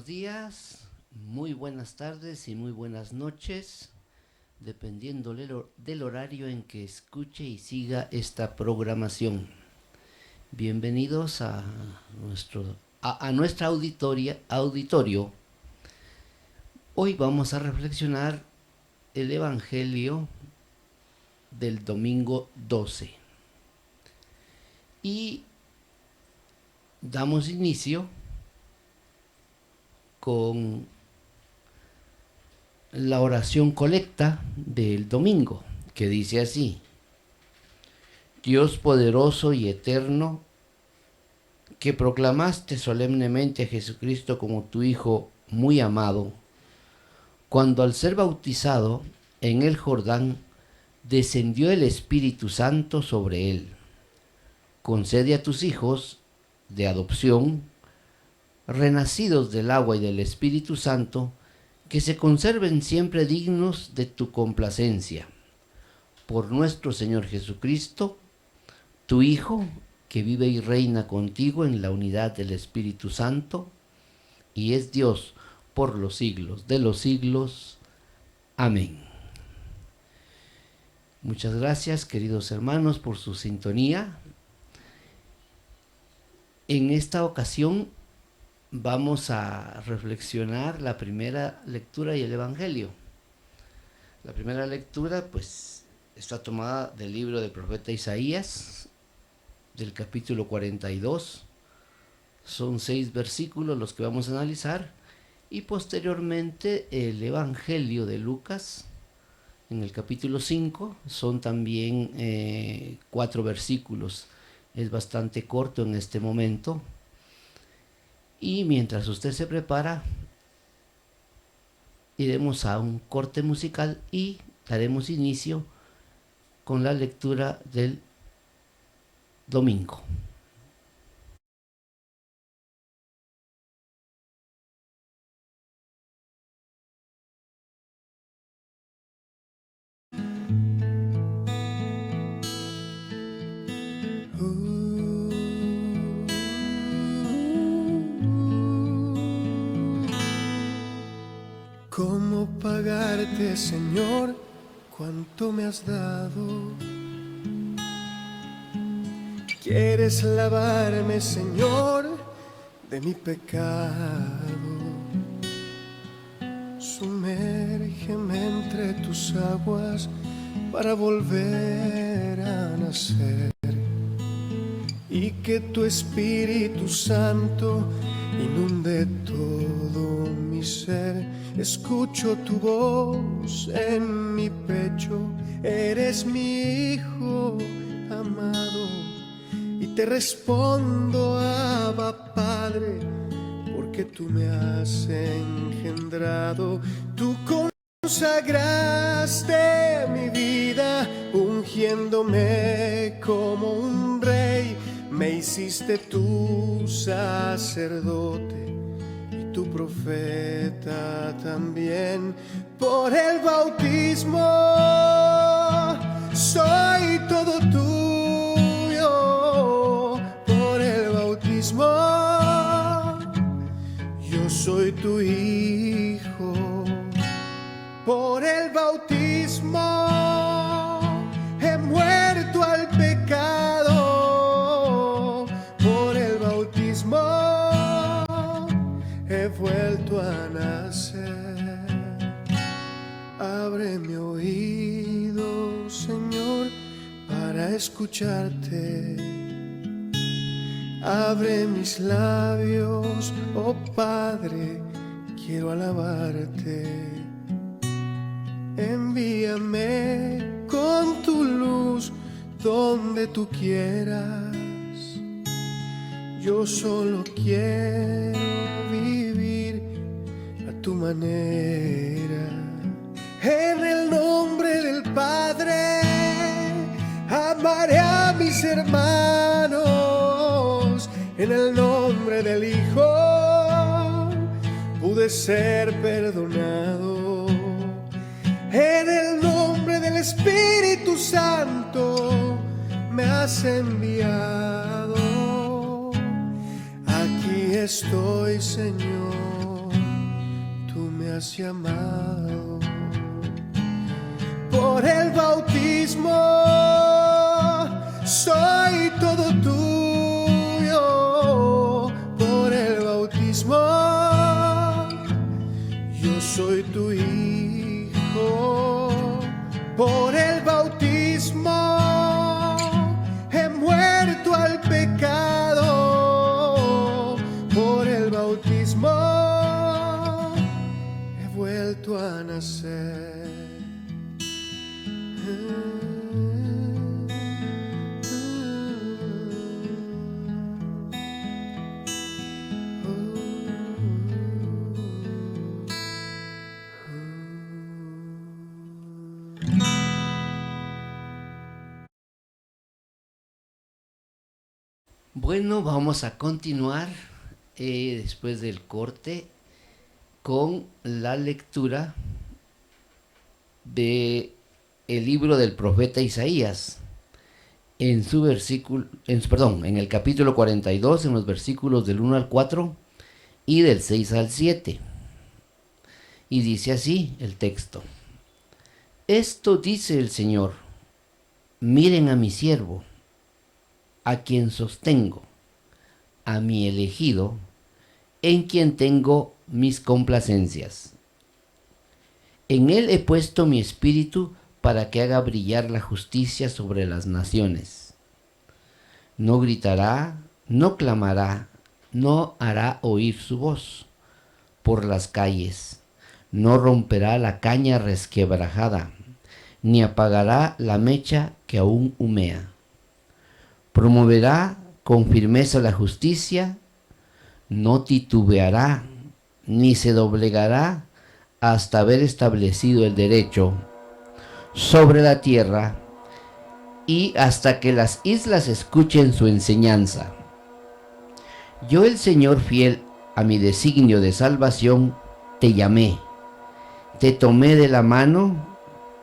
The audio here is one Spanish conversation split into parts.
días, muy buenas tardes y muy buenas noches, dependiendo del horario en que escuche y siga esta programación. Bienvenidos a nuestra auditorio. Hoy vamos a reflexionar el Evangelio del domingo 12 y damos inicio con la oración colecta del domingo, que dice así: Dios poderoso y eterno, que proclamaste solemnemente a Jesucristo como tu Hijo muy amado, cuando al ser bautizado en el Jordán descendió el Espíritu Santo sobre él. Concede a tus hijos de adopción, renacidos del agua y del Espíritu Santo, que se conserven siempre dignos de tu complacencia. Por nuestro Señor Jesucristo, tu Hijo, que vive y reina contigo en la unidad del Espíritu Santo, y es Dios por los siglos de los siglos. Amén. Muchas gracias, queridos hermanos, por su sintonía. En esta ocasión vamos a reflexionar la primera lectura y el Evangelio. La primera lectura, pues, está tomada del libro del profeta Isaías, del capítulo 42. Son 6 versículos los que vamos a analizar, y posteriormente el Evangelio de Lucas, en el capítulo 5, son también 4 versículos. Es bastante corto en este momento. Y mientras usted se prepara, iremos a un corte musical y daremos inicio con la lectura del domingo. ¿Cómo pagarte, Señor, cuánto me has dado? ¿Quieres lavarme, Señor, de mi pecado? Sumérgeme entre tus aguas para volver a nacer, y que tu Espíritu Santo inunde todo mi ser. Escucho tu voz en mi pecho, eres mi Hijo amado, y te respondo, Abba Padre, porque tú me has engendrado. Tú consagraste mi vida, ungiéndome como un rey. Me hiciste tu sacerdote, tu profeta también. Por el bautismo soy todo tuyo. Por el bautismo yo soy tu hijo. Por el bautismo he muerto al pecado. Por el bautismo he vuelto a nacer. Abre mi oído, Señor, para escucharte. Abre mis labios, oh Padre, quiero alabarte. Envíame con tu luz donde tú quieras. Yo solo quiero vivir a tu manera. En el nombre del Padre amaré a mis hermanos. En el nombre del Hijo pude ser perdonado. En el nombre del Espíritu Santo me has enviado. Aquí estoy, Señor. has llamado. Por el bautismo soy todo tuyo. Por el bautismo yo soy tu hijo. Por el bautismo he muerto al pecado. Por el bautismo he vuelto a nacer. Bueno, vamos a continuar después del corte con la lectura de el libro del profeta Isaías en su versículo, en el capítulo 42, en los versículos del 1 al 4 y del 6 al 7. Y dice así el texto: Esto dice el Señor: miren a mi siervo, a quien sostengo, a mi elegido, en quien tengo mis complacencias. En él he puesto mi espíritu para que haga brillar la justicia sobre las naciones. No gritará, no clamará, no hará oír su voz por las calles, no romperá la caña resquebrajada, ni apagará la mecha que aún humea. Promoverá con firmeza la justicia, no titubeará, ni se doblegará hasta haber establecido el derecho sobre la tierra y hasta que las islas escuchen su enseñanza. Yo, el Señor, fiel a mi designio de salvación, te llamé, te tomé de la mano,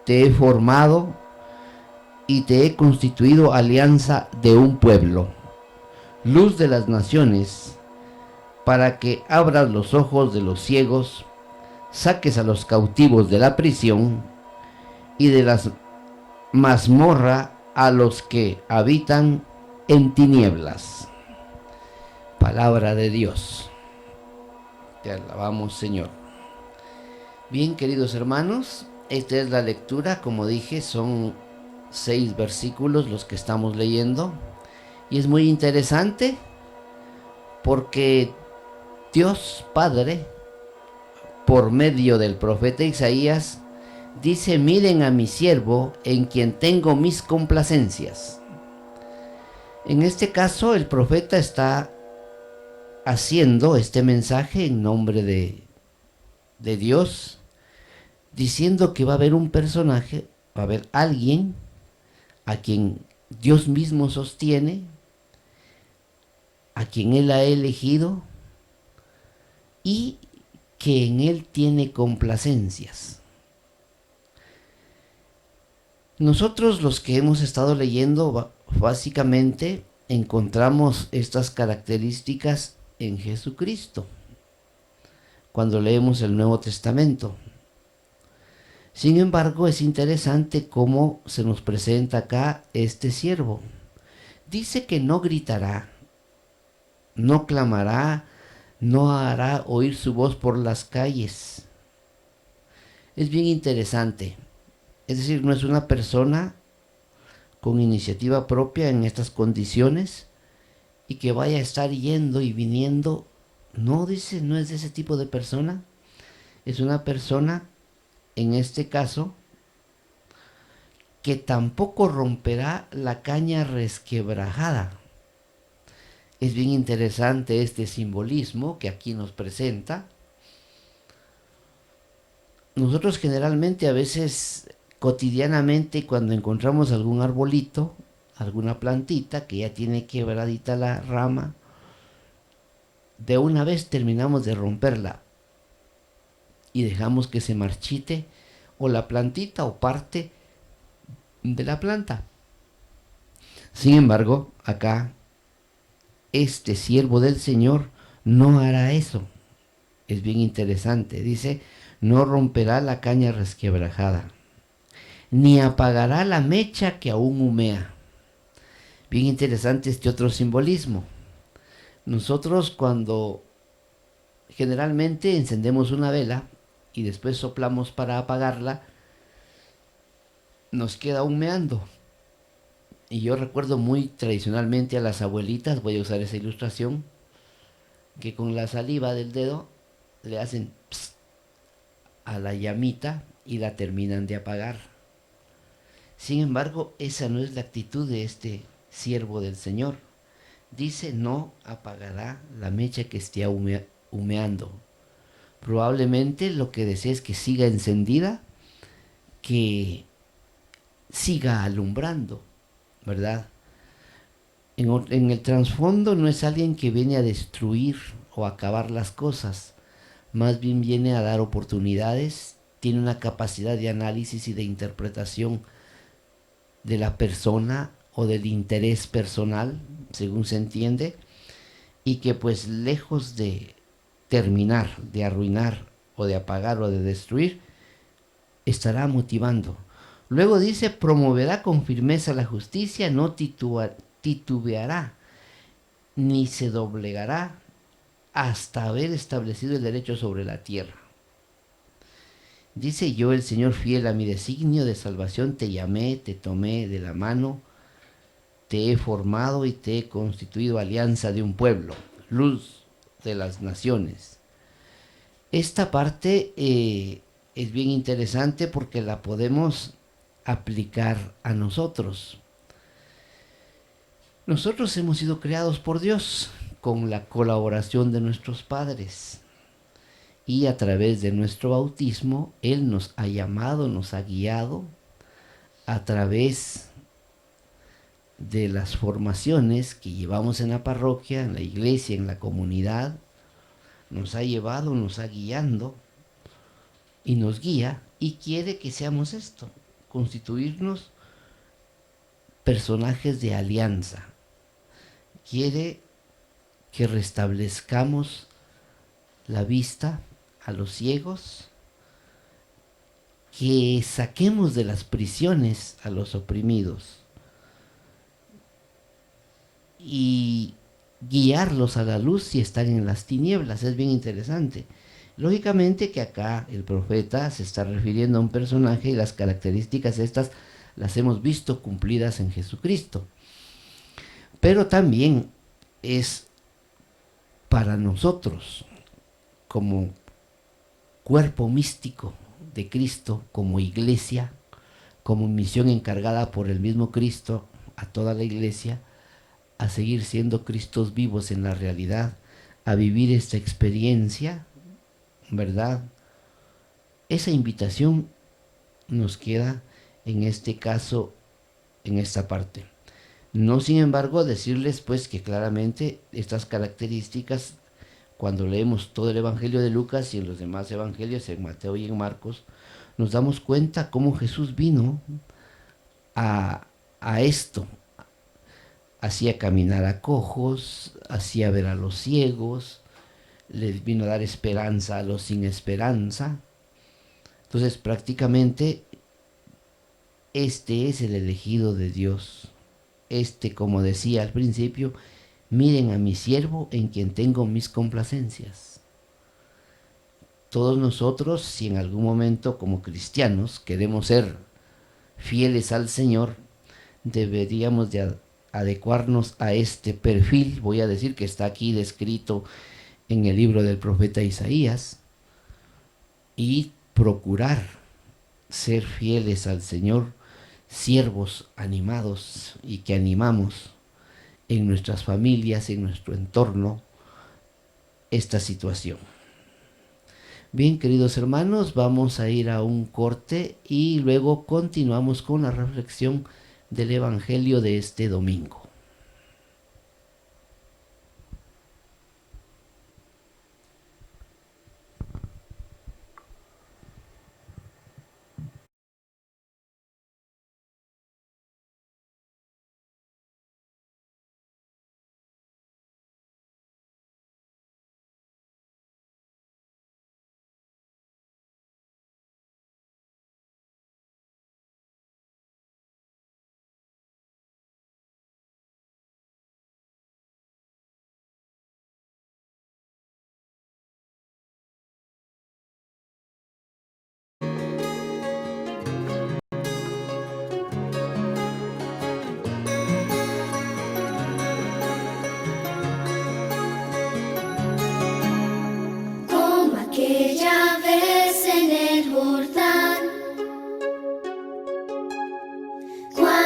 te he formado y te he constituido alianza de un pueblo, luz de las naciones, para que abras los ojos de los ciegos, saques a los cautivos de la prisión y de las mazmorra a los que habitan en tinieblas. Palabra de Dios. Te alabamos, Señor. Bien, queridos hermanos, esta es la lectura. Como dije, son 6 versículos los que estamos leyendo, y es muy interesante porque Dios Padre, por medio del profeta Isaías, dice: miren a mi siervo, en quien tengo mis complacencias. En este caso, el profeta está haciendo este mensaje en nombre de Dios, diciendo que va a haber un personaje, va a haber alguien a quien Dios mismo sostiene, a quien Él ha elegido y que en Él tiene complacencias. Nosotros, los que hemos estado leyendo, básicamente encontramos estas características en Jesucristo cuando leemos el Nuevo Testamento. Sin embargo, es interesante cómo se nos presenta acá este siervo. Dice que no gritará, no clamará, no hará oír su voz por las calles. Es bien interesante. Es decir, no es una persona con iniciativa propia en estas condiciones y que vaya a estar yendo y viniendo. No, dice, no es de ese tipo de persona. Es una persona, en este caso, que tampoco romperá la caña resquebrajada. Es bien interesante este simbolismo que aquí nos presenta. Nosotros generalmente, a veces, cotidianamente, cuando encontramos algún arbolito, alguna plantita que ya tiene quebradita la rama, de una vez terminamos de romperla y dejamos que se marchite o la plantita o parte de la planta. Sin embargo, acá este siervo del Señor no hará eso. Es bien interesante. Dice: no romperá la caña resquebrajada, ni apagará la mecha que aún humea. Bien interesante este otro simbolismo. Nosotros cuando generalmente encendemos una vela y después soplamos para apagarla, nos queda humeando. Y yo recuerdo muy tradicionalmente a las abuelitas, voy a usar esa ilustración, que con la saliva del dedo le hacen pss a la llamita y la terminan de apagar. Sin embargo, esa no es la actitud de este siervo del Señor. Dice, no apagará la mecha que esté humeando. Probablemente lo que desea es que siga encendida, que siga alumbrando, ¿verdad? En el trasfondo no es alguien que viene a destruir o acabar las cosas, más bien viene a dar oportunidades, tiene una capacidad de análisis y de interpretación de la persona o del interés personal, según se entiende, y que pues lejos de terminar, de arruinar o de apagar o de destruir, estará motivando. Luego dice, promoverá con firmeza la justicia, no titubeará, ni se doblegará hasta haber establecido el derecho sobre la tierra. Dice yo, el Señor fiel a mi designio de salvación, te llamé, te tomé de la mano, te he formado y te he constituido alianza de un pueblo, luz de las naciones. Esta parte es bien interesante porque la podemos aplicar a nosotros. Nosotros hemos sido creados por Dios con la colaboración de nuestros padres y a través de nuestro bautismo Él nos ha llamado, nos ha guiado a través de las formaciones que llevamos en la parroquia, en la iglesia, en la comunidad. Nos ha llevado, nos ha guiando y nos guía y quiere que seamos esto, constituirnos personajes de alianza. Quiere que restablezcamos la vista a los ciegos, que saquemos de las prisiones a los oprimidos y guiarlos a la luz si están en las tinieblas. Es bien interesante. Lógicamente que acá el profeta se está refiriendo a un personaje y las características estas las hemos visto cumplidas en Jesucristo. Pero también es para nosotros como cuerpo místico de Cristo, como iglesia, como misión encargada por el mismo Cristo a toda la iglesia, a seguir siendo Cristos vivos en la realidad, a vivir esta experiencia, ¿verdad? Esa invitación nos queda en este caso, en esta parte. No, sin embargo, decirles pues que claramente estas características, cuando leemos todo el Evangelio de Lucas y en los demás evangelios, en Mateo y en Marcos, nos damos cuenta cómo Jesús vino a esto. Hacía caminar a cojos, hacía ver a los ciegos, les vino a dar esperanza a los sin esperanza. Entonces prácticamente este es el elegido de Dios. Este, como decía al principio, miren a mi siervo en quien tengo mis complacencias. Todos nosotros, si en algún momento como cristianos queremos ser fieles al Señor, deberíamos de adecuarnos a este perfil, voy a decir que está aquí descrito en el libro del profeta Isaías, y procurar ser fieles al Señor, siervos animados y que animamos en nuestras familias, en nuestro entorno, esta situación. Bien, queridos hermanos, vamos a ir a un corte y luego continuamos con la reflexión del Evangelio de este domingo.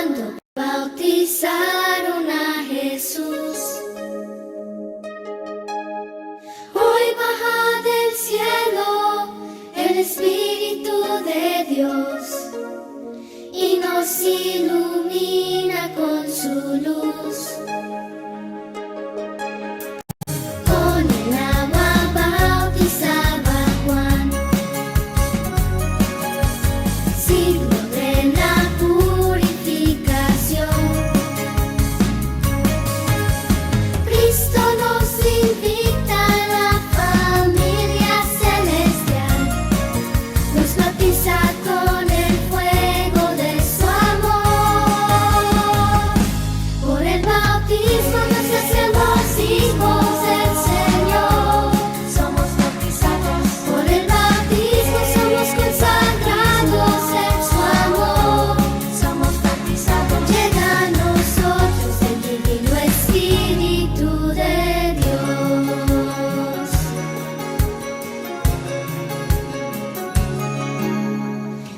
cuando bautizaron a Jesús. Hoy baja del cielo el Espíritu de Dios y nos ilumina con su luz. Con el agua bautizaba Juan, signo de la purificación. Cristo nos invita a la familia celestial, nos bautiza con el fuego de su amor. Por el bautismo nos hacemos hijos del Señor. Somos bautizados. Por el bautismo somos consagrados en su amor. Somos bautizados. Llega a nosotros el divino Espíritu de Dios.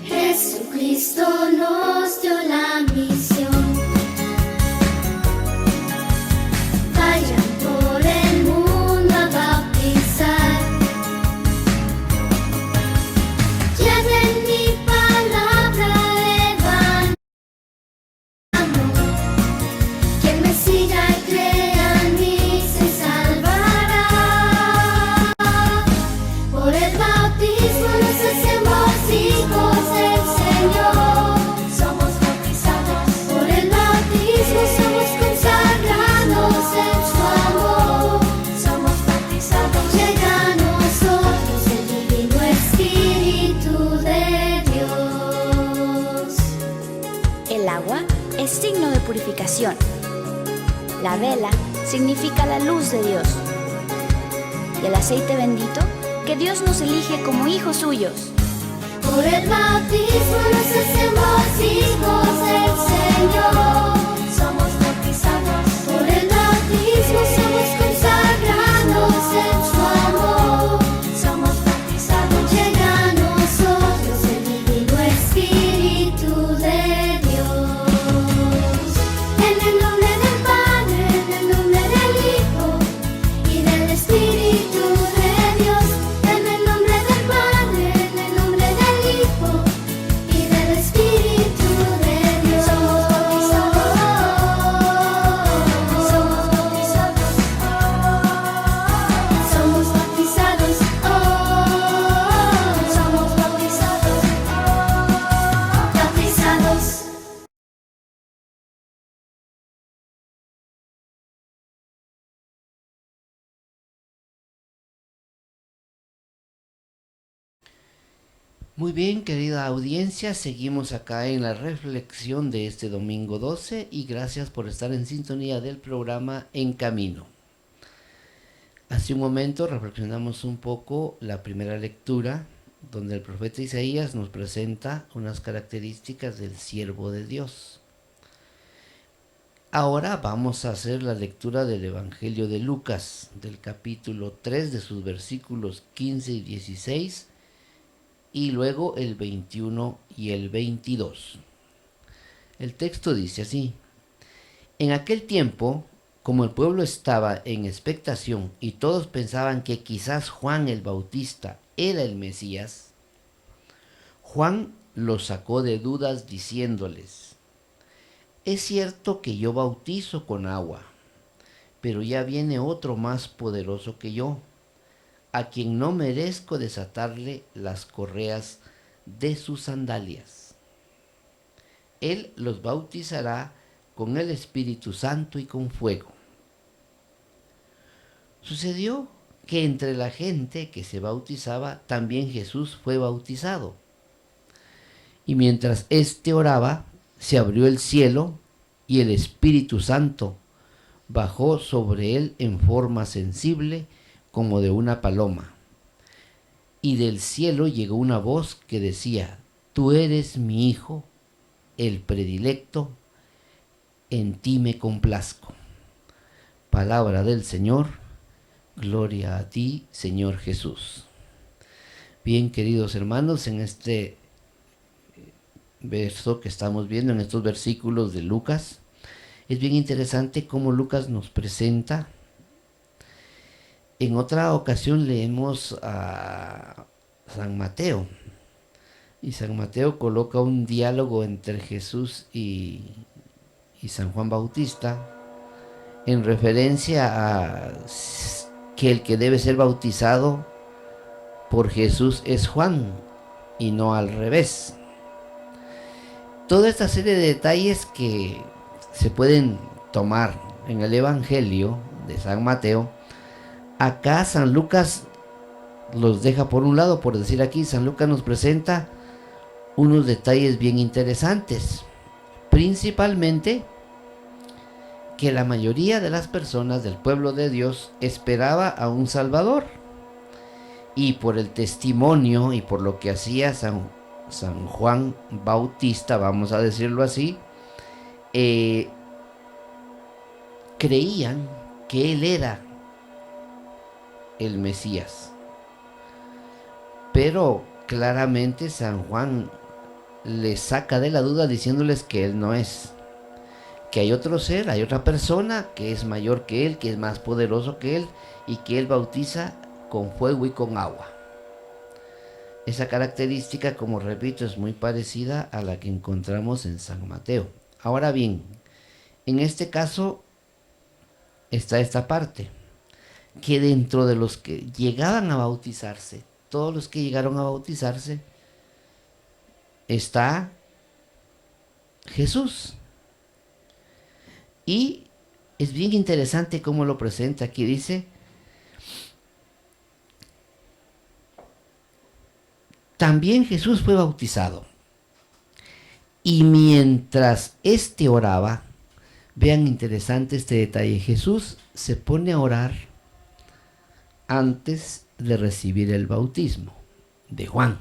Jesucristo nos dio la misión. Vayan por el mundo a bautizar. Lleven mi palabra, evangelio. Quien me siga y crea en mí se salvará. Por el bautismo nos hacemos hijos del Señor. Somos bautizados. Por el bautismo somos consagrados en su amor. Somos bautizados. Llega a nosotros el divino Espíritu de Dios. El agua es signo de purificación. La vela significa la luz de Dios. Y el aceite bendito, que Dios nos elige como hijos suyos. Por el bautismo nos hacemos hijos del Señor. Somos bautizados. Por el bautismo somos consagrados en su amor. Somos bautizados. Llega a nosotros el divino Espíritu de Dios. En el nombre del Padre, en el nombre del Hijo y del Espíritu de Dios. En el nombre del Padre, en el nombre del Hijo y del Espíritu de Dios. Somos bautizados. Somos bautizados. Somos bautizados. Somos bautizados. Bautizados. Muy bien, querida audiencia, seguimos acá en la reflexión de este domingo 12 y gracias por estar en sintonía del programa En Camino. Hace un momento reflexionamos un poco la primera lectura, donde el profeta Isaías nos presenta unas características del siervo de Dios. Ahora vamos a hacer la lectura del Evangelio de Lucas, del capítulo 3, de sus versículos 15 y 16, y luego el 21 y el 22. El texto dice así: En aquel tiempo, como el pueblo estaba en expectación y todos pensaban que quizás Juan el Bautista era el Mesías, Juan los sacó de dudas diciéndoles: Es cierto que yo bautizo con agua, pero ya viene otro más poderoso que yo, a quien no merezco desatarle las correas de sus sandalias. Él los bautizará con el Espíritu Santo y con fuego. Sucedió que entre la gente que se bautizaba, también Jesús fue bautizado. Y mientras éste oraba, se abrió el cielo y el Espíritu Santo bajó sobre él en forma sensible como de una paloma. Y del cielo llegó una voz que decía: Tú eres mi Hijo, el predilecto, en ti me complazco. Palabra del Señor, gloria a ti, Señor Jesús. Bien, queridos hermanos, en este verso que estamos viendo en estos versículos de Lucas. Es bien interesante cómo Lucas nos presenta. En otra ocasión leemos a San Mateo, y San Mateo coloca un diálogo entre Jesús y San Juan Bautista en referencia a que el que debe ser bautizado por Jesús es Juan y no al revés. Toda esta serie de detalles que se pueden tomar en el Evangelio de San Mateo, acá San Lucas los deja por un lado, por decir aquí, San Lucas nos presenta unos detalles bien interesantes, principalmente que la mayoría de las personas del pueblo de Dios esperaba a un Salvador, y por el testimonio y por lo que hacía San Juan Bautista, vamos a decirlo así, creían que él era el Mesías. Pero claramente San Juan les saca de la duda diciéndoles que él no es, que hay otro ser, hay otra persona que es mayor que él, que es más poderoso que él, y que él bautiza con fuego y con agua. Esa característica, como repito, es muy parecida a la que encontramos en San Mateo. Ahora bien, en este caso está esta parte, que dentro de los que llegaban a bautizarse, todos los que llegaron a bautizarse, está Jesús. Y es bien interesante cómo lo presenta. Aquí dice: también Jesús fue bautizado, y mientras éste oraba, vean interesante este detalle, Jesús se pone a orar antes de recibir el bautismo de Juan.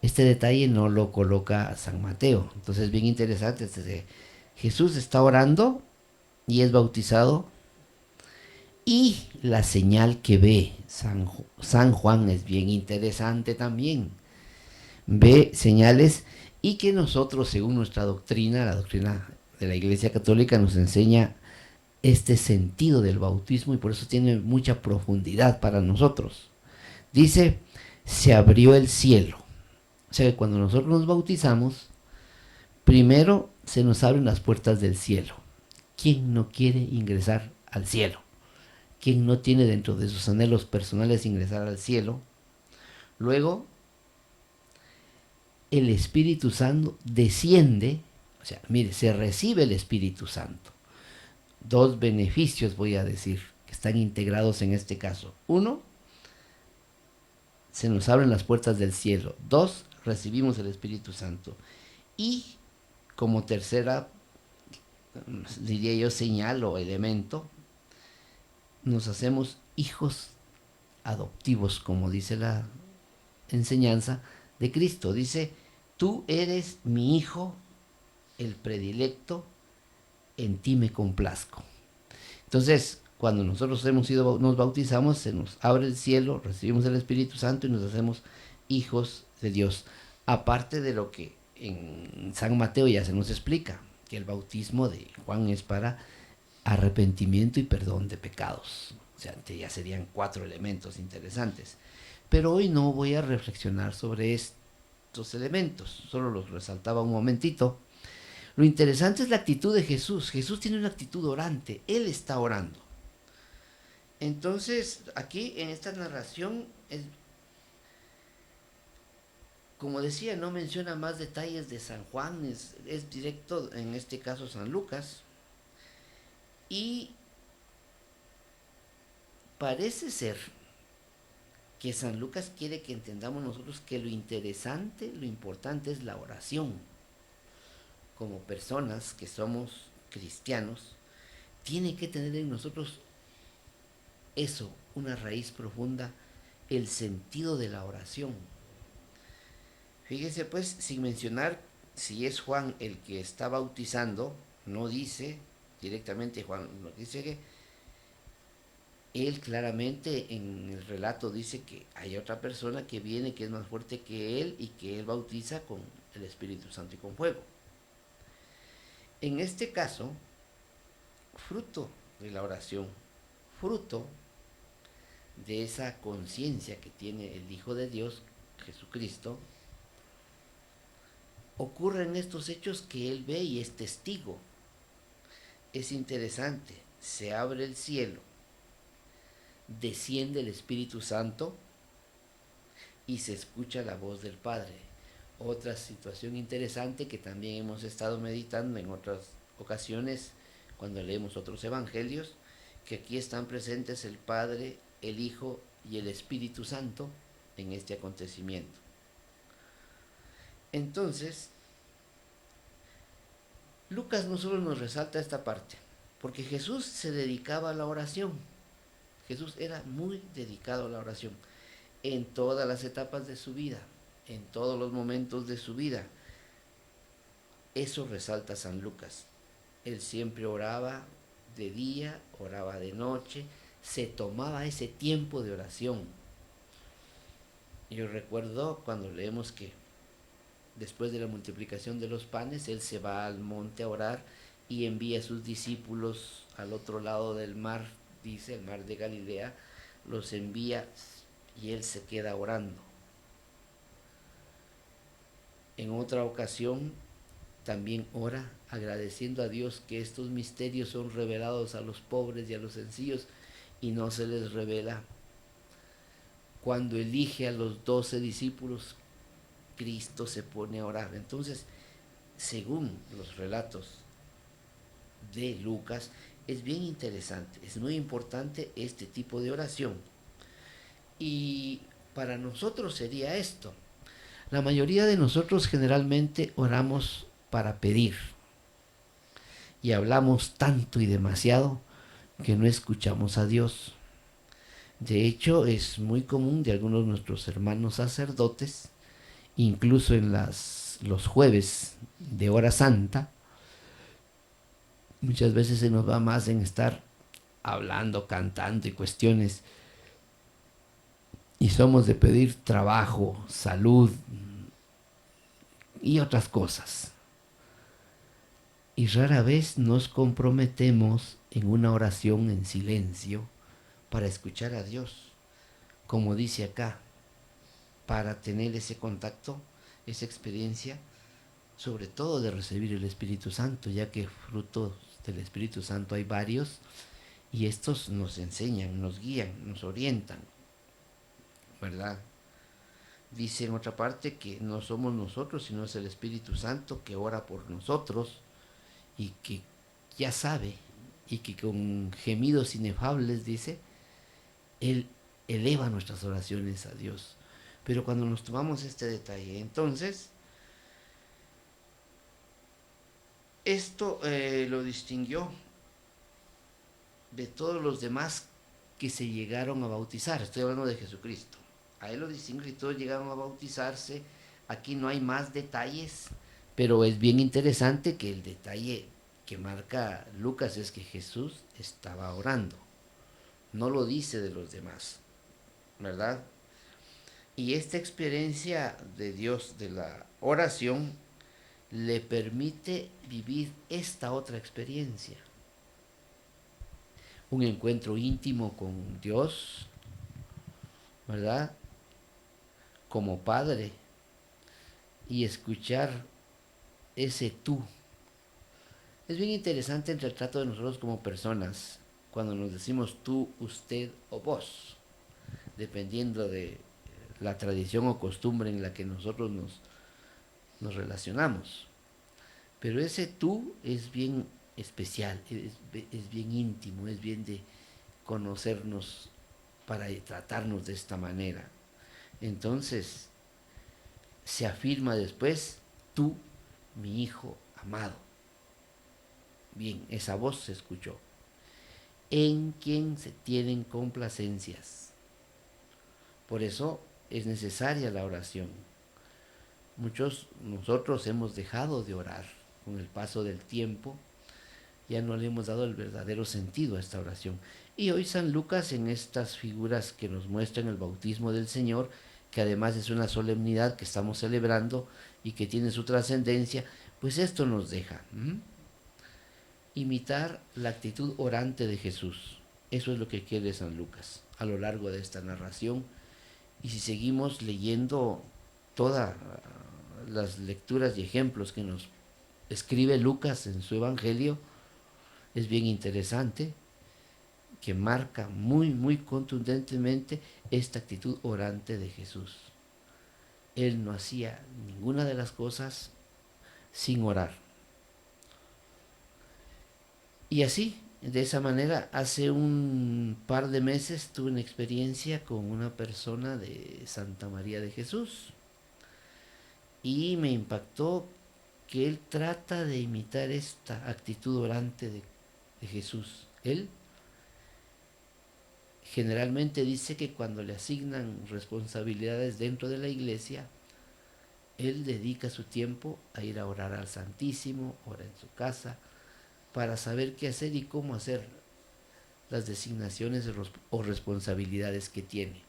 Este detalle no lo coloca San Mateo, entonces bien interesante. Jesús está orando y es bautizado, y la señal que ve San Juan es bien interesante también. Ve señales, y que nosotros, según nuestra doctrina, la doctrina de la Iglesia Católica, nos enseña este sentido del bautismo, y por eso tiene mucha profundidad para nosotros. Dice: se abrió el cielo. O sea que cuando nosotros nos bautizamos, primero se nos abren las puertas del cielo. ¿Quién no quiere ingresar al cielo? ¿Quién no tiene dentro de sus anhelos personales ingresar al cielo? Luego, el Espíritu Santo desciende, o sea, mire, se recibe el Espíritu Santo. Dos beneficios, voy a decir, que están integrados en este caso. Uno, se nos abren las puertas del cielo. Dos, recibimos el Espíritu Santo. Y como tercera, diría yo, señal o elemento, nos hacemos hijos adoptivos, como dice la enseñanza de Cristo. Dice: tú eres mi hijo, el predilecto, en ti me complazco. Entonces, cuando nosotros nos bautizamos, se nos abre el cielo, recibimos el Espíritu Santo y nos hacemos hijos de Dios. Aparte de lo que en San Mateo ya se nos explica, que el bautismo de Juan es para arrepentimiento y perdón de pecados. O sea, ya serían 4 elementos interesantes. Pero hoy no voy a reflexionar sobre estos elementos, solo los resaltaba un momentito. Lo interesante es la actitud de Jesús. Jesús tiene una actitud orante, Él está orando. Entonces, aquí en esta narración, como decía, no menciona más detalles de San Juan, es directo, en este caso San Lucas. Y parece ser que San Lucas quiere que entendamos nosotros que lo interesante, lo importante es la oración. Como personas que somos cristianos, tiene que tener en nosotros eso, una raíz profunda, el sentido de la oración. Fíjese pues, sin mencionar si es Juan el que está bautizando, no dice directamente Juan, no dice que él claramente en el relato dice que hay otra persona que viene, que es más fuerte que él y que él bautiza con el Espíritu Santo y con fuego. En este caso, fruto de la oración, fruto de esa conciencia que tiene el Hijo de Dios, Jesucristo, ocurren estos hechos que él ve y es testigo. Es interesante, se abre el cielo, desciende el Espíritu Santo y se escucha la voz del Padre. Otra situación interesante que también hemos estado meditando en otras ocasiones cuando leemos otros evangelios, que aquí están presentes el Padre, el Hijo y el Espíritu Santo en este acontecimiento. Entonces, Lucas no solo nos resalta esta parte, porque Jesús se dedicaba a la oración. Jesús era muy dedicado a la oración en todas las etapas de su vida, en todos los momentos de su vida. Eso resalta San Lucas. Él siempre oraba de día, oraba de noche, se tomaba ese tiempo de oración. Yo recuerdo cuando leemos que después de la multiplicación de los panes, él se va al monte a orar y envía a sus discípulos al otro lado del mar, dice, el mar de Galilea, los envía y él se queda orando. En otra ocasión también ora agradeciendo a Dios que estos misterios son revelados a los pobres y a los sencillos y no se les revela. Cuando elige a los 12 discípulos, Cristo se pone a orar. Entonces, según los relatos de Lucas, es bien interesante, es muy importante este tipo de oración. Y para nosotros sería esto. La mayoría de nosotros generalmente oramos para pedir. Y hablamos tanto y demasiado que no escuchamos a Dios. De hecho, es muy común de algunos de nuestros hermanos sacerdotes, incluso en los jueves de hora santa, muchas veces se nos va más en estar hablando, cantando y cuestiones, y somos de pedir trabajo, salud y otras cosas. Y rara vez nos comprometemos en una oración en silencio para escuchar a Dios, como dice acá, para tener ese contacto, esa experiencia, sobre todo de recibir el Espíritu Santo, ya que frutos del Espíritu Santo hay varios, y estos nos enseñan, nos guían, nos orientan, ¿verdad? Dice en otra parte que no somos nosotros, sino es el Espíritu Santo que ora por nosotros y que ya sabe, y que con gemidos inefables, dice, Él eleva nuestras oraciones a Dios. Pero cuando nos tomamos este detalle, entonces, esto lo distinguió de todos los demás que se llegaron a bautizar. Estoy hablando de Jesucristo. A él lo distinguió y todos llegaron a bautizarse. Aquí no hay más detalles, pero es bien interesante que el detalle que marca Lucas es que Jesús estaba orando. No lo dice de los demás, ¿verdad? Y esta experiencia de Dios de la oración le permite vivir esta otra experiencia. Un encuentro íntimo con Dios, ¿verdad? Como Padre. Y escuchar ese tú. Es bien interesante entre el trato de nosotros como personas, cuando nos decimos tú, usted o vos, dependiendo de la tradición o costumbre en la que nosotros nos relacionamos. Pero ese tú es bien especial, es bien íntimo, es bien de conocernos para tratarnos de esta manera. Entonces, se afirma después, tú, mi hijo amado. Bien, esa voz se escuchó. En quien se tienen complacencias. Por eso es necesaria la oración. Nosotros hemos dejado de orar con el paso del tiempo, ya no le hemos dado el verdadero sentido a esta oración. Y hoy San Lucas, en estas figuras que nos muestran el bautismo del Señor, que además es una solemnidad que estamos celebrando y que tiene su trascendencia, pues esto nos deja imitar la actitud orante de Jesús. Eso es lo que quiere San Lucas a lo largo de esta narración. Y si seguimos leyendo todas las lecturas y ejemplos que nos escribe Lucas en su Evangelio, es bien interesante que marca muy, muy contundentemente esta actitud orante de Jesús. Él no hacía ninguna de las cosas sin orar. Y así, de esa manera, hace un par de meses tuve una experiencia con una persona de Santa María de Jesús y me impactó que él trata de imitar esta actitud orante de Jesús. Él generalmente dice que cuando le asignan responsabilidades dentro de la iglesia, él dedica su tiempo a ir a orar al Santísimo, ora en su casa, para saber qué hacer y cómo hacer las designaciones o responsabilidades que tiene.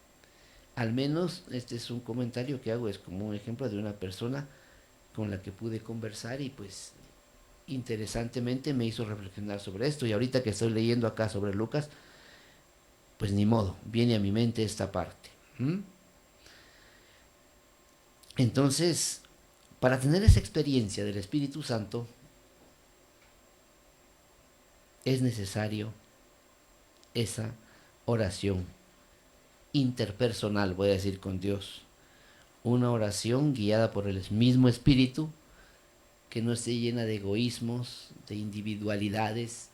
Al menos este es un comentario que hago, es como un ejemplo de una persona con la que pude conversar y pues interesantemente me hizo reflexionar sobre esto. Y ahorita que estoy leyendo acá sobre Lucas, pues ni modo, viene a mi mente esta parte. Entonces, para tener esa experiencia del Espíritu Santo, es necesario esa oración interpersonal, voy a decir, con Dios. Una oración guiada por el mismo Espíritu, que no esté llena de egoísmos, de individualidades,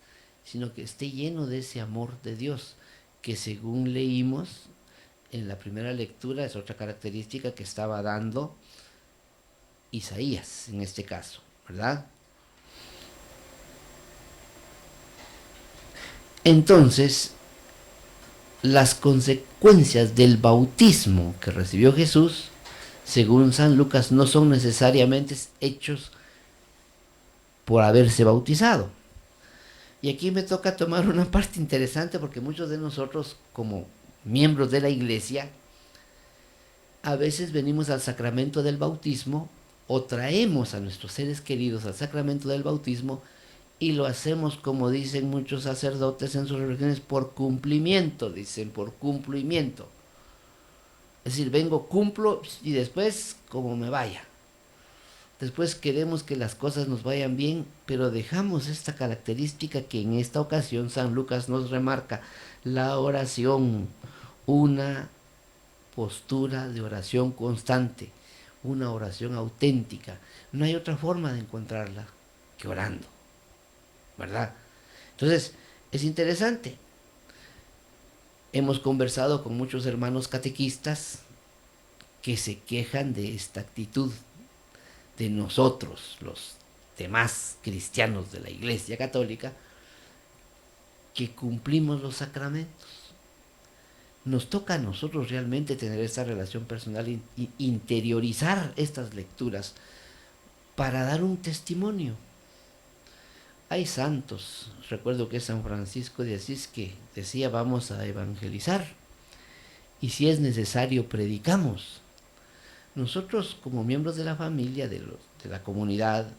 sino que esté lleno de ese amor de Dios, que según leímos en la primera lectura es otra característica que estaba dando Isaías en este caso, ¿verdad? Entonces, las consecuencias del bautismo que recibió Jesús, según San Lucas, no son necesariamente hechos por haberse bautizado. Y aquí me toca tomar una parte interesante porque muchos de nosotros, como miembros de la iglesia, a veces venimos al sacramento del bautismo o traemos a nuestros seres queridos al sacramento del bautismo y lo hacemos, como dicen muchos sacerdotes en sus religiones, por cumplimiento, dicen, por cumplimiento. Es decir, vengo, cumplo y después como me vaya. Después queremos que las cosas nos vayan bien, pero dejamos esta característica que en esta ocasión San Lucas nos remarca, la oración, una postura de oración constante, una oración auténtica. No hay otra forma de encontrarla que orando, ¿verdad? Entonces, es interesante. Hemos conversado con muchos hermanos catequistas que se quejan de esta actitud de nosotros, los demás cristianos de la Iglesia Católica, que cumplimos los sacramentos. Nos toca a nosotros realmente tener esta relación personal e interiorizar estas lecturas para dar un testimonio. Hay santos, recuerdo que es San Francisco de Asís, que decía vamos a evangelizar y si es necesario predicamos. Nosotros como miembros de la familia, de la comunidad,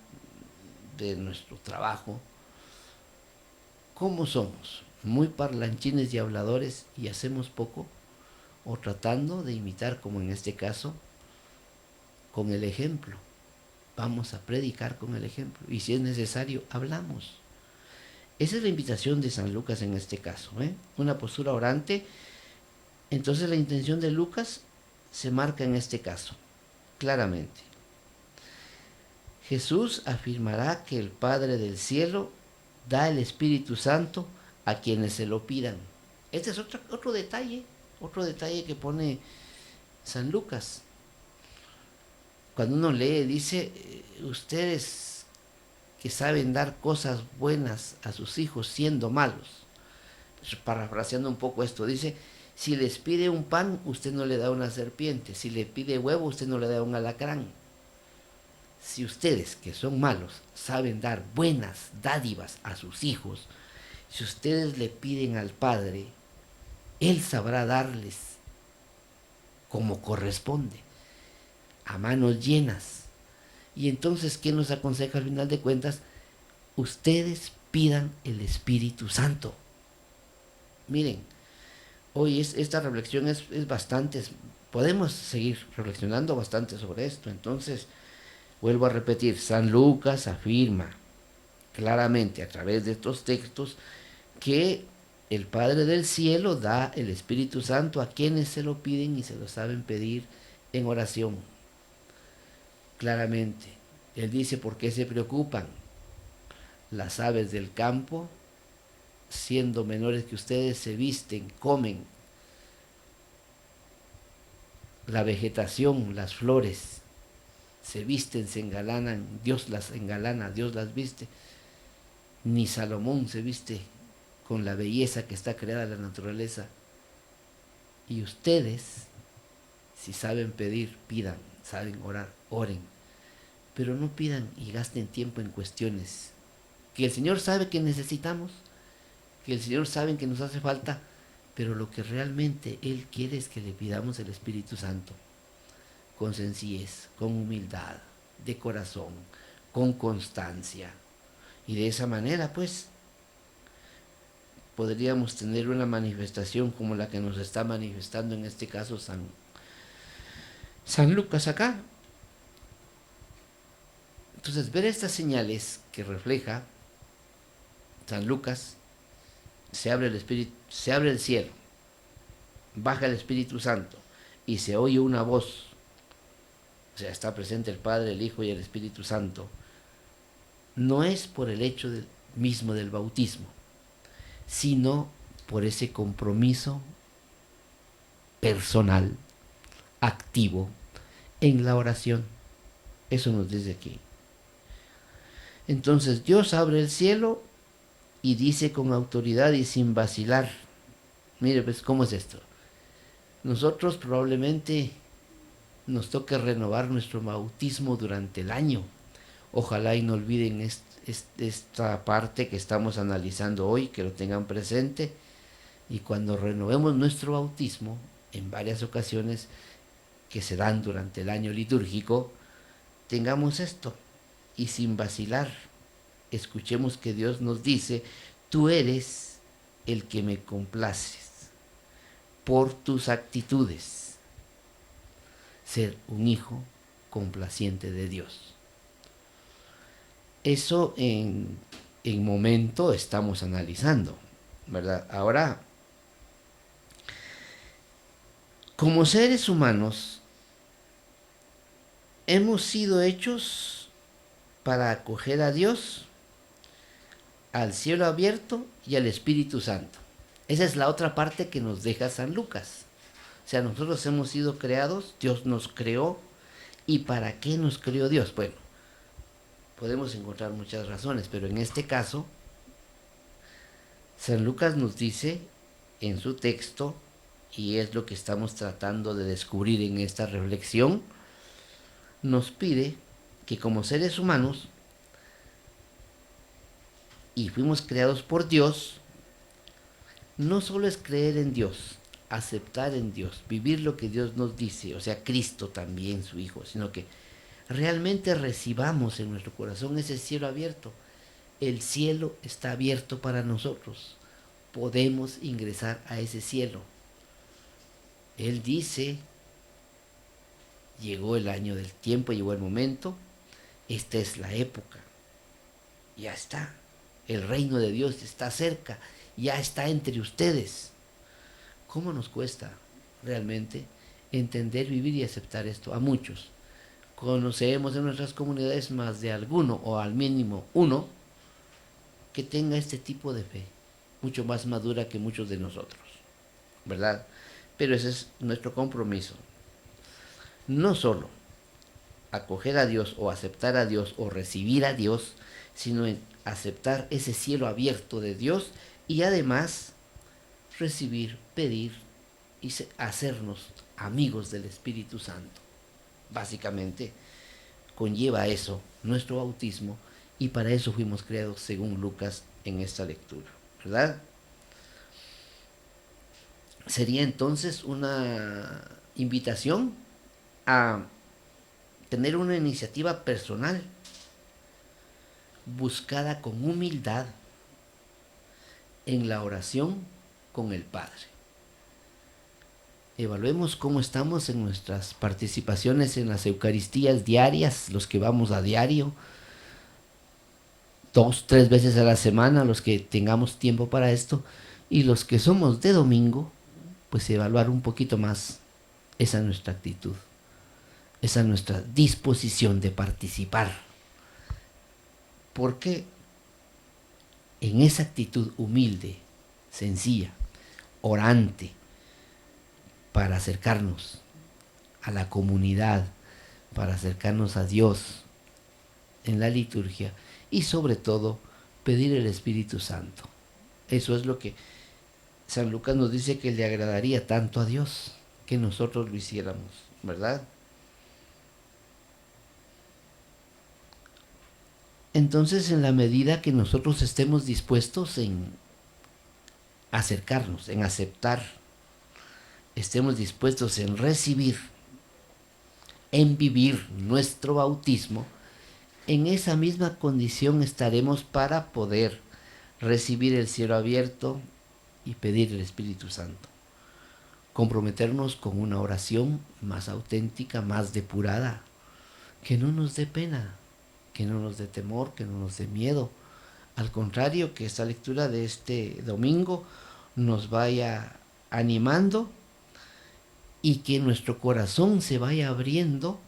de nuestro trabajo, ¿cómo somos? Muy parlanchines y habladores y hacemos poco, o tratando de imitar, como en este caso, con el ejemplo. Vamos a predicar con el ejemplo y si es necesario, hablamos. Esa es la invitación de San Lucas en este caso, una postura orante. Entonces la intención de Lucas se marca en este caso, claramente. Jesús afirmará que el Padre del cielo da el Espíritu Santo a quienes se lo pidan. Este es otro detalle que pone San Lucas. Cuando uno lee, dice, ustedes que saben dar cosas buenas a sus hijos siendo malos. Parafraseando un poco esto, dice, si les pide un pan, usted no le da una serpiente. Si le pide huevo, usted no le da un alacrán. Si ustedes, que son malos, saben dar buenas dádivas a sus hijos, si ustedes le piden al Padre, Él sabrá darles como corresponde, a manos llenas. Y entonces, ¿qué nos aconseja al final de cuentas? Ustedes pidan el Espíritu Santo. Miren, hoy esta reflexión es bastante, podemos seguir reflexionando bastante sobre esto. Entonces, vuelvo a repetir, San Lucas afirma claramente a través de estos textos que el Padre del Cielo da el Espíritu Santo a quienes se lo piden y se lo saben pedir en oración. Claramente, Él dice, ¿por qué se preocupan? Las aves del campo, siendo menores que ustedes, se visten, comen. La vegetación, las flores, se visten, se engalanan, Dios las engalana, Dios las viste. Ni Salomón se viste con la belleza que está creada en la naturaleza. Y ustedes, si saben pedir, pidan, saben orar, oren. Pero no pidan y gasten tiempo en cuestiones que el Señor sabe que necesitamos, que el Señor sabe que nos hace falta, pero lo que realmente Él quiere es que le pidamos el Espíritu Santo, con sencillez, con humildad, de corazón, con constancia. Y de esa manera, pues, podríamos tener una manifestación como la que nos está manifestando en este caso San Lucas acá. Entonces, ver estas señales que refleja San Lucas, se abre el cielo, baja el Espíritu Santo y se oye una voz, o sea, está presente el Padre, el Hijo y el Espíritu Santo. No es por el hecho mismo del bautismo, sino por ese compromiso personal, activo, en la oración. Eso nos dice aquí. Entonces Dios abre el cielo y dice con autoridad y sin vacilar. Mire, pues, ¿cómo es esto? Nosotros probablemente nos toque renovar nuestro bautismo durante el año. Ojalá y no olviden esta parte que estamos analizando hoy, que lo tengan presente. Y cuando renovemos nuestro bautismo, en varias ocasiones que se dan durante el año litúrgico, tengamos esto y sin vacilar, escuchemos que Dios nos dice: tú eres el que me complaces por tus actitudes. Ser un hijo complaciente de Dios. Eso en momento estamos analizando, ¿verdad? Ahora, como seres humanos, hemos sido hechos para acoger a Dios, al cielo abierto y al Espíritu Santo. Esa es la otra parte que nos deja San Lucas. O sea, nosotros hemos sido creados, Dios nos creó. ¿Y para qué nos creó Dios? Bueno, podemos encontrar muchas razones, pero en este caso, San Lucas nos dice en su texto, y es lo que estamos tratando de descubrir en esta reflexión, nos pide que como seres humanos, y fuimos creados por Dios, no solo es creer en Dios, aceptar en Dios, vivir lo que Dios nos dice, o sea, Cristo también, su Hijo, sino que realmente recibamos en nuestro corazón ese cielo abierto. El cielo está abierto para nosotros. Podemos ingresar a ese cielo. Él dice, llegó el año del tiempo, llegó el momento, esta es la época. Ya está. El reino de Dios está cerca, ya está entre ustedes. ¿Cómo nos cuesta realmente entender, vivir y aceptar esto? A muchos. Conocemos en nuestras comunidades más de alguno, o al mínimo uno, que tenga este tipo de fe, mucho más madura que muchos de nosotros, ¿verdad? Pero ese es nuestro compromiso. No solo acoger a Dios o aceptar a Dios o recibir a Dios, sino en aceptar ese cielo abierto de Dios y además recibir, pedir y hacernos amigos del Espíritu Santo. Básicamente conlleva eso nuestro bautismo, y para eso fuimos creados según Lucas en esta lectura, ¿verdad? Sería entonces una invitación a tener una iniciativa personal, buscada con humildad en la oración con el Padre. Evaluemos cómo estamos en nuestras participaciones en las Eucaristías diarias, los que vamos a diario, 2, 3 veces a la semana, los que tengamos tiempo para esto, y los que somos de domingo, pues evaluar un poquito más esa nuestra actitud, esa nuestra disposición de participar. Porque en esa actitud humilde, sencilla, orante, para acercarnos a la comunidad, para acercarnos a Dios en la liturgia y sobre todo pedir el Espíritu Santo. Eso es lo que San Lucas nos dice que le agradaría tanto a Dios que nosotros lo hiciéramos, ¿verdad? Entonces, en la medida que nosotros estemos dispuestos en acercarnos, en aceptar, estemos dispuestos en recibir, en vivir nuestro bautismo, en esa misma condición estaremos para poder recibir el cielo abierto y pedir el Espíritu Santo. Comprometernos con una oración más auténtica, más depurada, que no nos dé pena, que no nos dé temor, que no nos dé miedo. Al contrario, que esta lectura de este domingo nos vaya animando y que nuestro corazón se vaya abriendo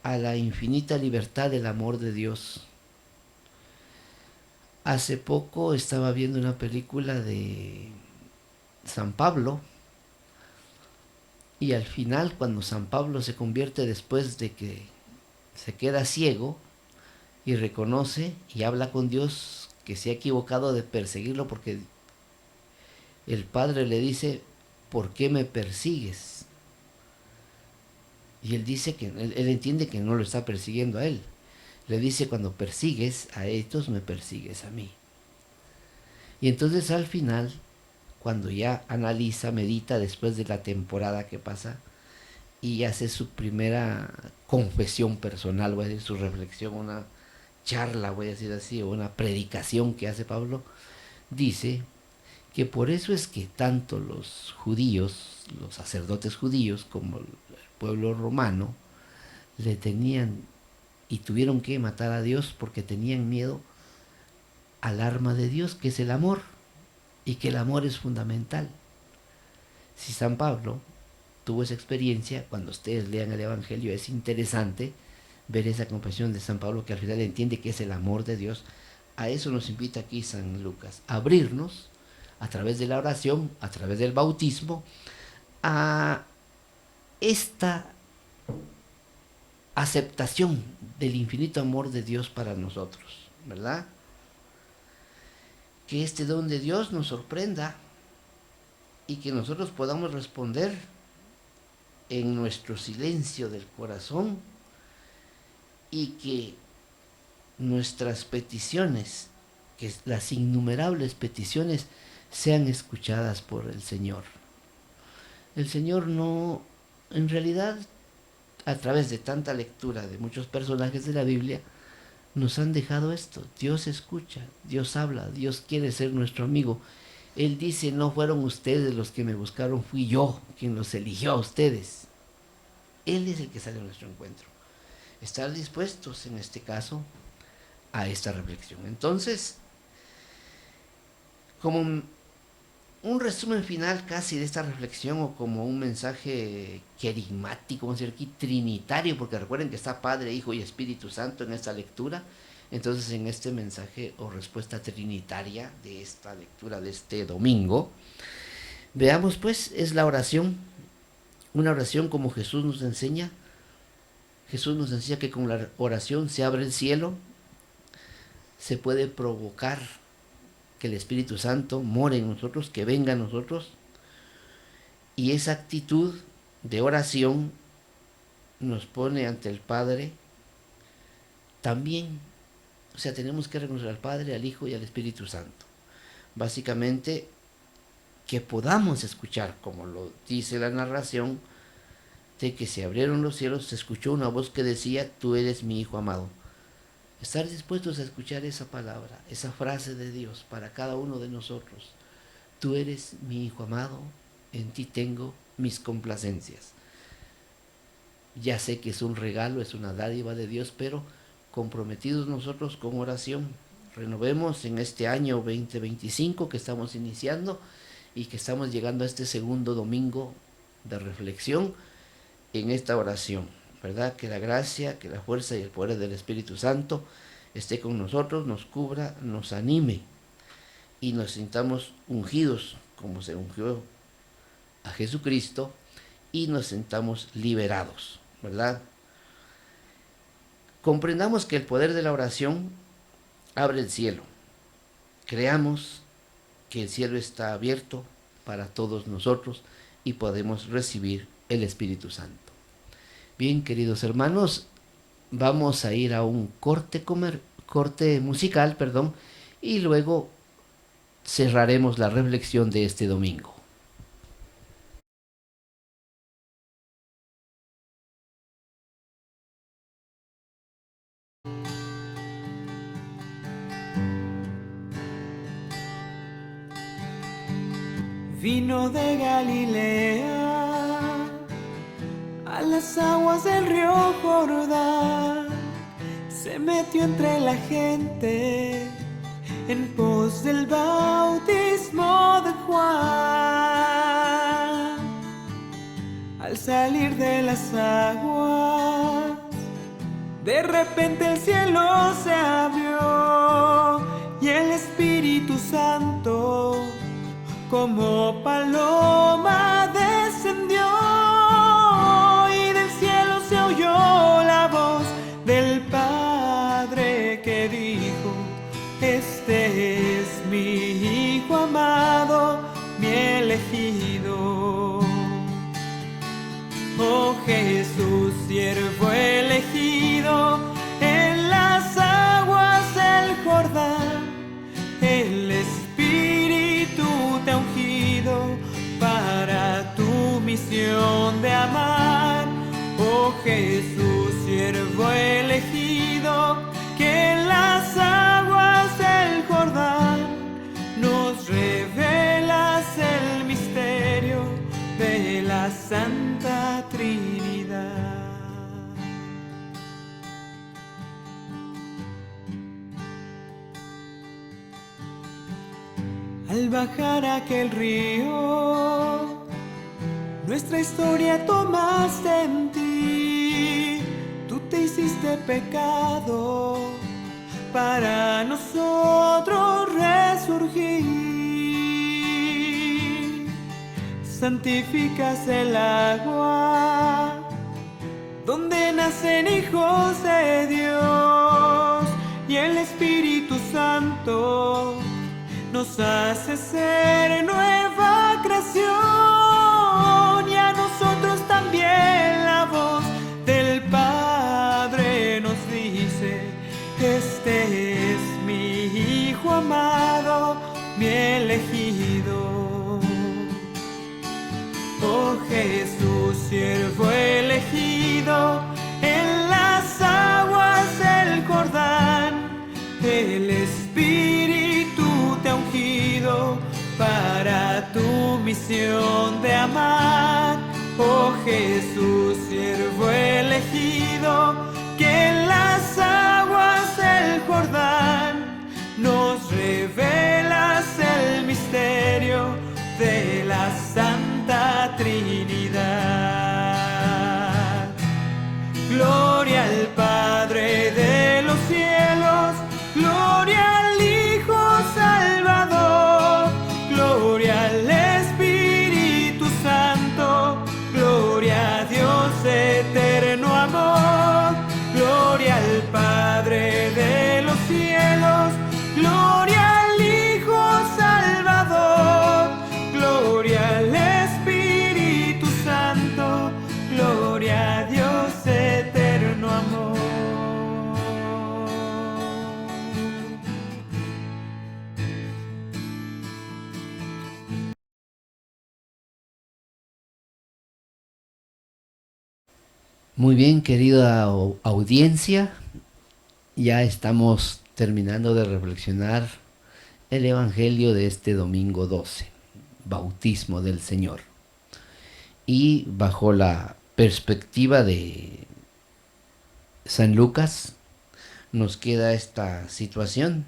a la infinita libertad del amor de Dios. Hace poco estaba viendo una película de San Pablo y al final, cuando San Pablo se convierte después de que se queda ciego y reconoce y habla con Dios que se ha equivocado de perseguirlo porque el Padre le dice: ¿por qué me persigues? Y él dice que él entiende que no lo está persiguiendo a él. Le dice: cuando persigues a estos, me persigues a mí. Y entonces al final, cuando ya analiza, medita después de la temporada que pasa y hace su primera confesión personal, voy a decir, su reflexión, una charla, voy a decir así, o una predicación que hace Pablo, dice que por eso es que tanto los judíos, los sacerdotes judíos, como el pueblo romano, le tenían y tuvieron que matar a Dios porque tenían miedo al arma de Dios, que es el amor, y que el amor es fundamental. Si San Pablo tuvo esa experiencia, cuando ustedes lean el Evangelio es interesante ver esa confesión de San Pablo, que al final entiende que es el amor de Dios. A eso nos invita aquí San Lucas, a abrirnos a través de la oración, a través del bautismo, a esta aceptación del infinito amor de Dios para nosotros, ¿verdad? Que este don de Dios nos sorprenda y que nosotros podamos responder en nuestro silencio del corazón y que nuestras peticiones, que las innumerables peticiones, sean escuchadas por el Señor. El Señor no, en realidad, a través de tanta lectura de muchos personajes de la Biblia, nos han dejado esto. Dios escucha, Dios habla, Dios quiere ser nuestro amigo. Él dice: no fueron ustedes los que me buscaron, fui yo quien los eligió a ustedes. Él es el que sale a nuestro encuentro. Estar dispuestos, en este caso, a esta reflexión. Entonces, como un resumen final casi de esta reflexión, o como un mensaje querigmático, vamos a decir aquí, trinitario, porque recuerden que está Padre, Hijo y Espíritu Santo en esta lectura. Entonces, en este mensaje o respuesta trinitaria de esta lectura de este domingo, veamos pues, es la oración, una oración como Jesús nos enseña. Jesús nos enseña que con la oración se abre el cielo, se puede provocar que el Espíritu Santo more en nosotros, que venga a nosotros, y esa actitud de oración nos pone ante el Padre también. O sea, tenemos que reconocer al Padre, al Hijo y al Espíritu Santo. Básicamente, que podamos escuchar, como lo dice la narración, de que se abrieron los cielos, se escuchó una voz que decía, tú eres mi Hijo amado. Estar dispuestos a escuchar esa palabra, esa frase de Dios para cada uno de nosotros. Tú eres mi Hijo amado, en ti tengo mis complacencias. Ya sé que es un regalo, es una dádiva de Dios, pero comprometidos nosotros con oración. Renovemos en este año 2025 que estamos iniciando y que estamos llegando a este segundo domingo de reflexión en esta oración, ¿verdad? Que la gracia, que la fuerza y el poder del Espíritu Santo esté con nosotros, nos cubra, nos anime y nos sintamos ungidos como se ungió a Jesucristo y nos sintamos liberados, ¿verdad? Comprendamos que el poder de la oración abre el cielo. Creamos que el cielo está abierto para todos nosotros y podemos recibir el Espíritu Santo. Bien, queridos hermanos, vamos a ir a un corte musical, y luego cerraremos la reflexión de este domingo. Vino de Galilea a las aguas del río Jordán, se metió entre la gente en pos del bautismo de Juan. Al salir de las aguas, de repente el cielo se abrió y el Espíritu Santo como paloma descendió, y del cielo se oyó la voz del Padre que dijo, este es mi Hijo amado, mi elegido. Oh Jesús, siervo elegido, en las aguas del Jordán, el Espíritu te ha ungido para tu misión de amar. Oh Jesús, siervo elegido, que en las aguas del Jordán nos revelas el misterio de la Santa Trinidad. Al bajar aquel río, nuestra historia tomaste en ti. Tú te hiciste pecado para nosotros resurgir. Santificas el agua donde nacen hijos de Dios, y el Espíritu Santo nos hace ser nueva creación, y a nosotros también la voz del Padre nos dice, este es mi Hijo amado, mi elegido. Oh Jesús, siervo elegido, en las aguas del Jordán, el Espíritu te ha ungido para tu misión de amar. Oh Jesús, siervo elegido, que en las aguas del Jordán nos revelas el misterio de la Santa Trinidad. Gloria al Padre de los cielos, gloria al Hijo Salvador, gloria al Espíritu Santo, gloria a Dios Muy bien, querida audiencia, ya estamos terminando de reflexionar el Evangelio de este domingo 12, bautismo del Señor. Y bajo la perspectiva de San Lucas, nos queda esta situación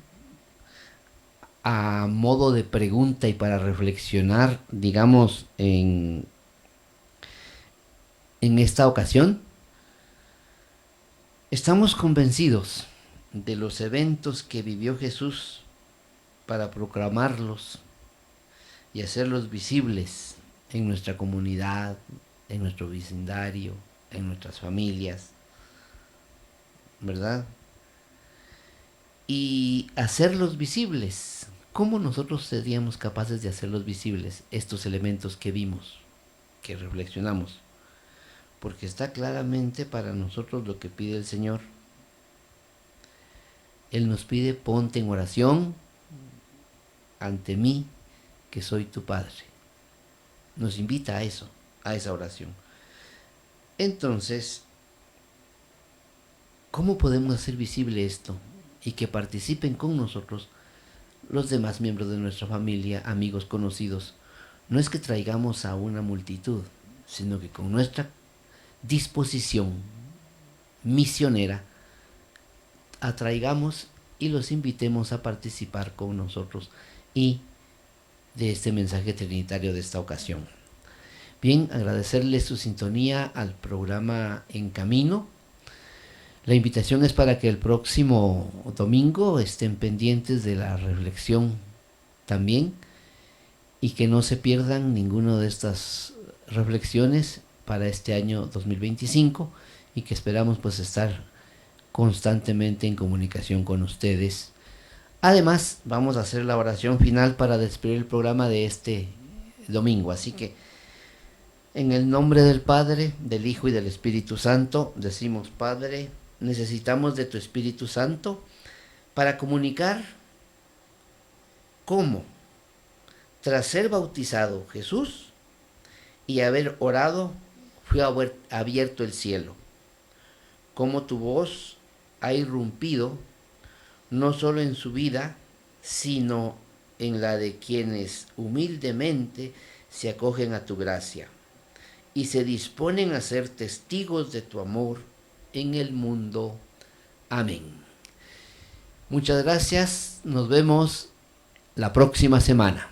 a modo de pregunta y para reflexionar, digamos, en esta ocasión. Estamos convencidos de los eventos que vivió Jesús para proclamarlos y hacerlos visibles en nuestra comunidad, en nuestro vecindario, en nuestras familias, ¿verdad? Y hacerlos visibles. ¿Cómo nosotros seríamos capaces de hacerlos visibles, estos elementos que vimos, que reflexionamos? Porque está claramente para nosotros lo que pide el Señor. Él nos pide: ponte en oración ante mí, que soy tu Padre. Nos invita a eso, a esa oración. Entonces, ¿cómo podemos hacer visible esto y que participen con nosotros los demás miembros de nuestra familia, amigos, conocidos? No es que traigamos a una multitud, sino que con nuestra disposición misionera atraigamos y los invitemos a participar con nosotros y de este mensaje trinitario de esta ocasión. Bien, agradecerles su sintonía al programa En Camino. La invitación es para que el próximo domingo estén pendientes de la reflexión también y que no se pierdan ninguna de estas reflexiones para este año 2025 y que esperamos pues estar constantemente en comunicación con ustedes. Además, vamos a hacer la oración final para despedir el programa de este domingo. Así que, en el nombre del Padre, del Hijo y del Espíritu Santo, decimos: Padre, necesitamos de tu Espíritu Santo para comunicar cómo, tras ser bautizado Jesús y haber orado, fue abierto el cielo, cómo tu voz ha irrumpido no solo en su vida, sino en la de quienes humildemente se acogen a tu gracia y se disponen a ser testigos de tu amor en el mundo. Amén. Muchas gracias, nos vemos la próxima semana.